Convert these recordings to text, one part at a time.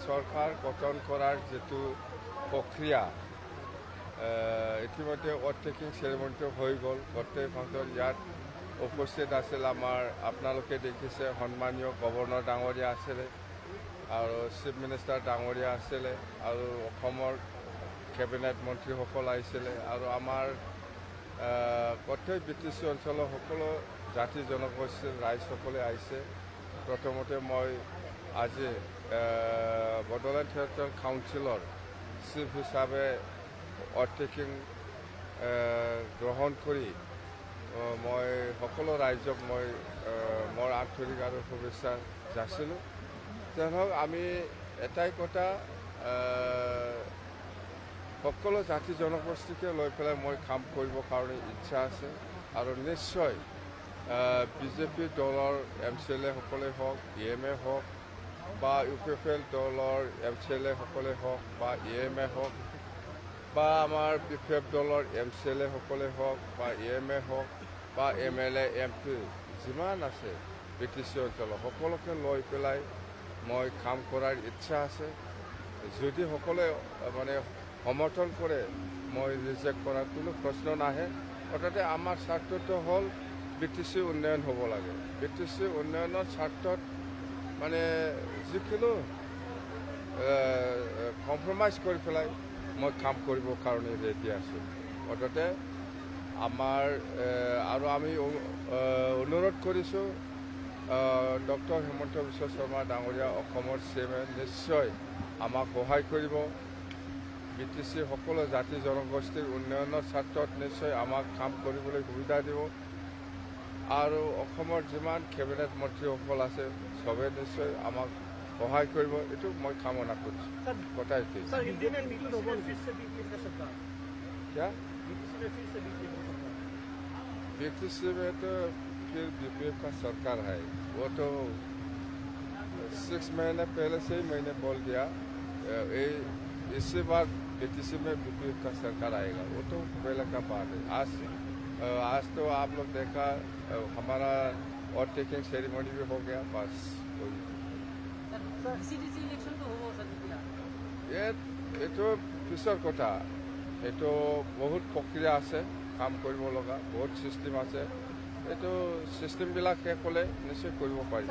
সরকার গঠন করার যেটো প্রক্রিয়া ইতিমধ্যে ওভারটেকিং সেরেমনিটো হয়ে গল গোটেই ফাংশন ইয়াত উপস্থিত আছিল আমার আপনালোকে দেখিছে সন্মানীয় গভর্নর ডাঙৰীয়া আছিলে আৰু চিফ মিনিষ্টাৰ ডাঙৰীয়া আছিলে আৰু অসমৰ কেবিনেট মন্ত্ৰীসকল আহিছিলে আৰু আমাৰ গোটেই BTC অঞ্চলৰ সকলো জাতি জনগোষ্ঠীৰ ৰাইজসকলে আহিছে প্ৰথমতে মই আজি বড়োলেণ্ড টেৰিটৰিয়েল কাউন্সিলৰ চিফ হিচাপে ওভাৰটেকিং গ্ৰহণ কৰি মই সকলো ৰাইজক মই মোৰ আন্তৰিক আৰু শুভেচ্ছা যাচিলোঁ যেন আমি এটাই কথা সকলো জাতি জনগোষ্ঠীকে লৈ পেলাই মই কাম কৰিবৰ কাৰণে ইচ্ছা আছে আৰু নিশ্চয় বিজেপি দলৰ MCLA সকলে হওক EMA হওক বা UPFL দলৰ MCLA সকলে হওক বা EMA হওক বা আমাৰ PFF দলৰ MCLA সকলে হওক বা EMA হওক বা MLA MP যিমান আছে BTC অঞ্চলৰ সকলোকে লৈ পেলাই মই কাম কৰাৰ ইচ্ছা আছে যদি সকলে মানে সমৰ্থন কৰে মই ৰিজেক্ট কৰাৰ কোনো প্ৰশ্ন নাহে অৰ্থাৎ আমাৰ স্বাৰ্থটো হ'ল BTC উন্নয়ন হ'ব লাগে BTC উন্নয়নৰ স্বাৰ্থত মানে যিকোনো কম্প্ৰমাইজ কৰি পেলাই মই কাম কৰিবৰ কাৰণে ৰেডি আছোঁ অৰ্থাৎ আমাৰ আৰু আমি অনুৰোধ কৰিছোঁ ডক্টৰ হিমন্ত বিশ্ব শৰ্মা ডাঙৰীয়া অসমৰ CMে নিশ্চয় আমাক সহায় কৰিব BTC সকলো জাতি জনগোষ্ঠীৰ উন্নয়নৰ স্বাৰ্থত নিশ্চয় আমাক কাম কৰিবলৈ সুবিধা দিব আৰু অসমৰ যিমান কেবিনেট মন্ত্ৰীসকল আছে সবে নিশ্চয় আমাক সহায় কৰিব এইটো মই কামনা কৰিছোঁ কথা এইটোৱেই BTC में तो फिर BPF का सरकार है वो तो 6 महीने पहले से ही मैंने बोल दिया इससे बाद BTC में BPF का सरकार आएगा वो तो पहले का बात है आज तो आप लोग देखा हमारा ओवरटेकिंग सेरेमनी भी हो गया बस ये तो पिछर कथा ये तो बहुत प्रक्रिया আছে কাম কৰিব লগা বহুত সিস্টেম আছে এইটো সিস্টেমবিলাক শেষ হ'লে নিশ্চয় কৰিব পাৰি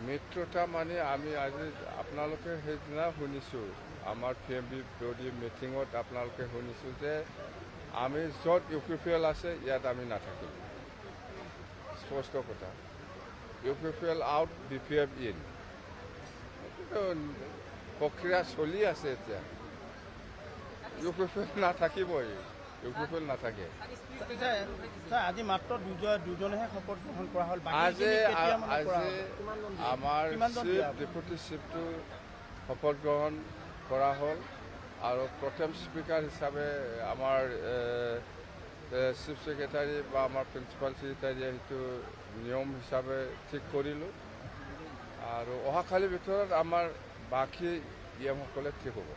মিত্ৰতা মানে আমি আজি আপোনালোকে সেইদিনা শুনিছোঁ আমাৰ PMB বডি মিটিঙত আপোনালোকে শুনিছোঁ যে আমি য'ত UPFL আছে ইয়াত আমি নাথাকিম স্পষ্ট কথা UPFL আউট BPF ইন প্ৰক্ৰিয়া চলি আছে এতিয়া UPFL নাথাকিবই UPFL নাথাকে আজি মাত্ৰ দুজনেহে শপত গ্ৰহণ কৰা হ'ল আজি আমাৰ ডেপুটি চিফটো শপত গ্ৰহণ কৰা হ'ল আৰু প্ৰথম স্পীকাৰ হিচাপে আমাৰ চিফ ছেক্ৰেটাৰী বা আমাৰ প্ৰিন্সিপাল ছেক্ৰেটাৰীয়ে সেইটো নিয়ম হিচাপে ঠিক কৰিলোঁ আৰু অহাকালিৰ ভিতৰত আমাৰ বাকী সকলে ঠিক হ'ব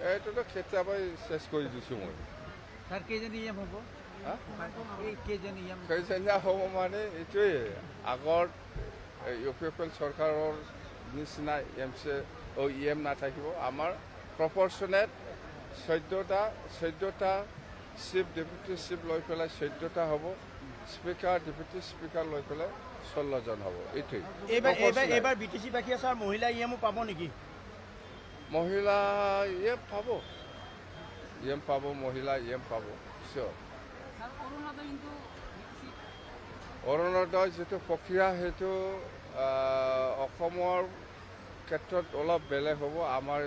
এইটোতো কেতিয়াবাই চেষ্টা কৰি দিছোঁ মই কেইজনীয়া হ'ব মানে এইটোৱেই আগৰ UPFL চৰকাৰৰ নিচিনা EM নাথাকিব আমাৰ প্ৰপৰ্চনেট 14টা চিফ ডেপুটি চিফ লৈ পেলাই 14টা হ'ব স্পীকাৰ ডেপুটি স্পীকাৰ লৈ পেলাই 16 জন হ'ব এইটোৱেই এইবাৰ BTC বাকী আছে মহিলা EMও পাব নেকি মহিলা EM পাব মহিলা EM পাব চিয়ৰ অৰুণোদয় যিটো প্ৰক্ৰিয়া সেইটো অসমৰ ক্ষেত্ৰত অলপ বেলেগ হ'ব আমাৰ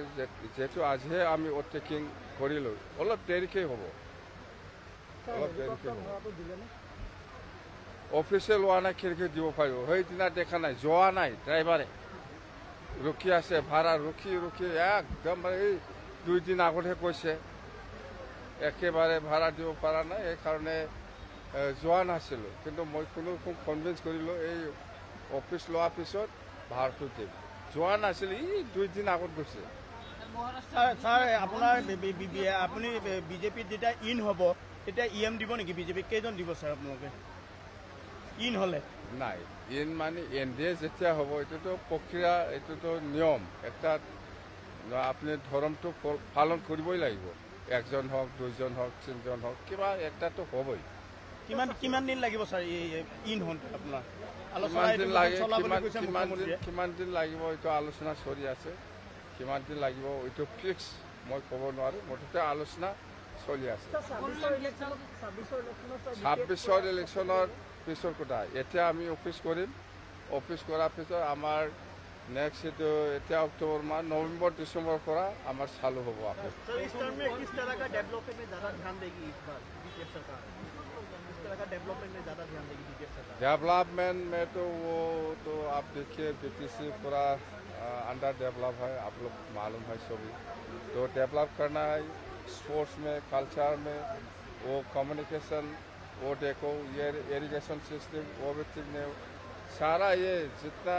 যেহেতু আজিহে আমি ওভাৰটেকিং কৰিলোঁ অলপ দেৰিকৈ হ'ব অফিচে লোৱা নাই খিৰিকী দিব পাৰিব সেইদিনা দেখা নাই যোৱা নাই ড্ৰাইভাৰে ৰখি আছে ভাড়া ৰখি একদম এই 2 দিন আগতহে কৈছে একেবাৰে ভাড়া দিব পৰা নাই সেইকাৰণে যোৱা নাছিলোঁ কিন্তু মই কোনো কনভিন্স কৰিলোঁ এই অফিচ লোৱাৰ পিছত ভাড়াটো দিম যোৱা নাছিল 2 দিন আগত গৈছে ছাৰ আপোনাৰ আপুনি বিজেপিত যেতিয়া ইন হ'ব তেতিয়া EM দিব নেকি বিজেপি? কেইজন দিব ছাৰ আপোনালোকে ইন হ'লে? নাই, ইন মানে NDA যেতিয়া হ'ব এইটোতো প্ৰক্ৰিয়া, এইটোতো নিয়ম। এটা আপুনি ধৰ্মটো পালন কৰিবই লাগিব। একজন হওক, দুইজন হওক, তিনিজন হওক, কিবা একটাতো হ'বই। কিমান দিন লাগিব ছাৰ ইন হওঁতে আপোনাৰ? কিমান দিন লাগিব এইটো আলোচনা চলি আছে। কিমান দিন লাগিব এইটো ফিক্স মই ক'ব নোৱাৰোঁ। মুঠতে আলোচনা চলি আছে। 26ৰ ইলেকশ্যনৰ পিছৰ কথা। এতিয়া আমি অফিচ কৰিম। অফিচ কৰাৰ পিছত আমাৰ নেক্সট এইটো এতিয়া অক্টোবৰ মাহ, নৱেম্বৰ ডিচেম্বৰৰ পৰা আমাৰ চালু হ'ব। डेवलपमेंट में तो वो तो आप देखिए BTC पूरा अंडर डेवलप है, आप लोग मालूम है सभी। तो डेवलप करना है स्पोर्ट्स में, कल्चर में, वो कम्युनिकेशन, वो देखो ये इरिगेशन सिस्टम, वो भी ठीक नहीं। सारा ये जितना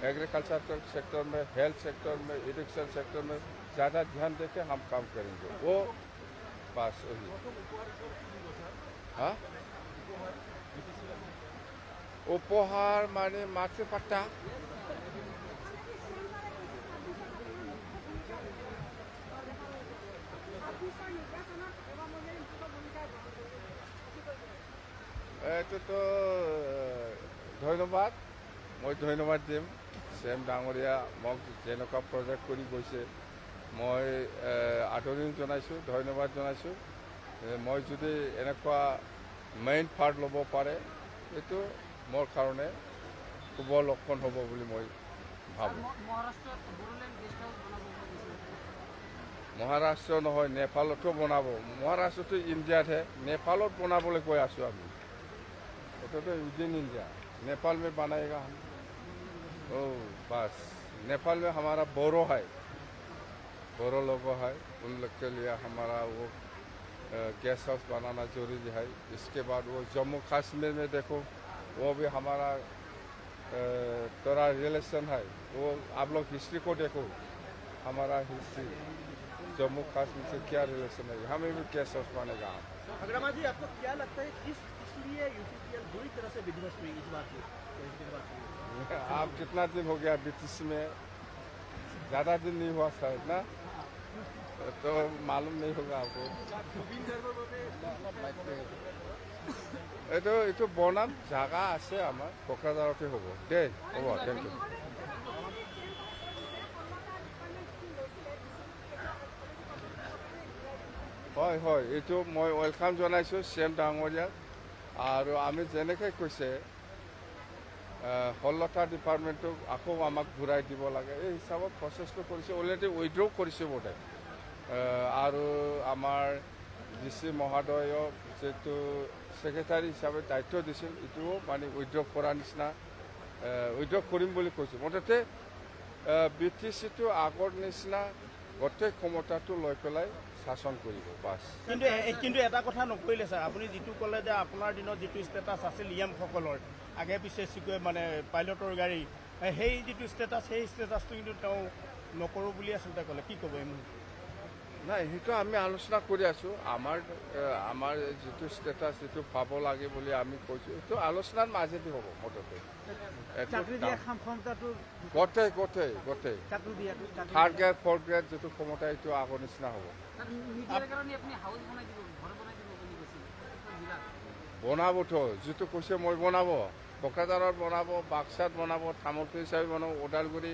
एग्रीकल्चर सेक्टर में, हेल्थ सेक्टर में, एजुकेशन सेक्टर में ज़्यादा ध्यान देके हम काम करेंगे। वो बस वही। हाँ, उपहार माने मातृपट्टा। এইটোতো ধন্যবাদ, মই ধন্যবাদ দিম CM ডাঙৰীয়া মোক যেনেকুৱা প্ৰজেক্ট কৰি গৈছে মই আদৰণি জনাইছোঁ, ধন্যবাদ জনাইছোঁ। মই যদি এনেকুৱা মেইন পাৰ্ট ল'ব পাৰে এইটো মোৰ কাৰণে শুভ লক্ষণ হ'ব বুলি মই ভাবোঁ। মহাৰাষ্ট্ৰ নহয়, নেপালতো বনাব। মহাৰাষ্ট্ৰটো ইণ্ডিয়াতহে, নেপালত বনাবলৈ কৈ আছোঁ আমি। এইটোতো উইদিন इंडिया, नेपाल में बनाएगा हम। ओ बस, नेपाल में हमारा बोरो है, बोरो लोगों है, उन लोग के लिए हमारा वो गेस्ट हाउस बनाना जरूरी है। इसके बाद वो जम्मू कश्मीर में देखो, वो भी हमारा थोड़ा रिलेशन है। वो आप लोग हिस्ट्री को देखो, हमारा हिस्ट्री जम्मू कश्मीर से क्या रिलेशन है, हमें भी गेस्ट हाउस बनेगा। अग्रमा जी, आपको क्या लगता है इसलिए UPPL बुरी तरह से विध्वस्त हुई इस बात की? आप कितना दिन हो गया BTC में? ज़्यादा दिन नहीं हुआ शायद ना, तो मालूम नहीं होगा आपको। এইটো বনাম, জাগা আছে আমাৰ, কোকৰাঝাৰতে হ'ব দেই। হ'ব, থেংক ইউ। হয় হয়, এইটো মই ৱেলকাম জনাইছোঁ CM ডাঙৰীয়াক। আৰু আমি যেনেকৈ কৈছে 16টা ডিপাৰ্টমেণ্টক আকৌ আমাক ঘূৰাই দিব লাগে, এই হিচাপত প্ৰচেছটো কৰিছে। অলৰেডি উইড্ৰ কৰিছে বোধে। আৰু আমাৰ DC মহোদয়ক যিটো ছেক্ৰেটাৰী হিচাপে দায়িত্ব দিছিল, এইটোও মানে উইড্ৰ কৰাৰ নিচিনা, উইড্ৰ কৰিম বুলি কৈছোঁ। মুঠতে BTCটো আগৰ নিচিনা গোটেই ক্ষমতাটো লৈ পেলাই শাসন কৰিব বাছ। কিন্তু এটা কথা নকৰিলে ছাৰ, আপুনি যিটো ক'লে যে আপোনাৰ দিনত যিটো ষ্টেটাছ আছিল EM-সকলৰ আগে পিছে মানে পাইলটৰ গাড়ী, সেই যিটো ষ্টেটাছ, সেই ষ্টেটাছটো কিন্তু তেওঁ নকৰোঁ বুলি আচলতে ক'লে। কি ক'ব? নাই, সেইটো আমি আলোচনা কৰি আছোঁ। আমাৰ যিটো ষ্টেটাছ যিটো পাব লাগে বুলি আমি কৈছোঁ, সেইটো আলোচনাৰ মাজেদি হ'ব। মুঠতে গোটেই থাৰ্ড গ্ৰেড, ফ'ৰ্থ গ্ৰেড যিটো ক্ষমতা, এইটো আগৰ নিচিনা হ'ব। বনাবতো, যিটো কৈছে মই বনাব, কোকৰাঝাৰত বনাব, বাক্সাত বনাব, তামোলপুৰ হিচাপে বনাব, ওদালগুৰি।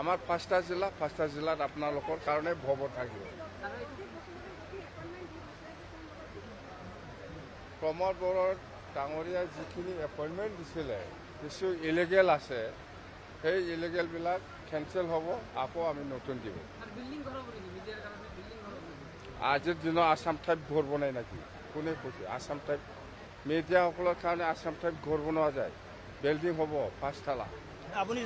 আমাৰ 5টা জিলাত আপোনালোকৰ কাৰণে ভৱন থাকিব। প্ৰমোদ বড়ো ডাঙৰীয়া যিখিনি এপইণ্টমেণ্ট দিছিলে, কিছু ইলিগেল আছে, সেই ইলিগেলবিলাক কেঞ্চেল হ'ব, আকৌ আমি নতুন দিব। আজিৰ দিনত আছাম টাইপ ঘৰ বনাই নেকি? কোনে কৈছে? আছাম টাইপ মিডিয়াসকলৰ কাৰণে আছাম টাইপ ঘৰ বনোৱা যায়, বিল্ডিং হ'ব 5 তালা। আপুনি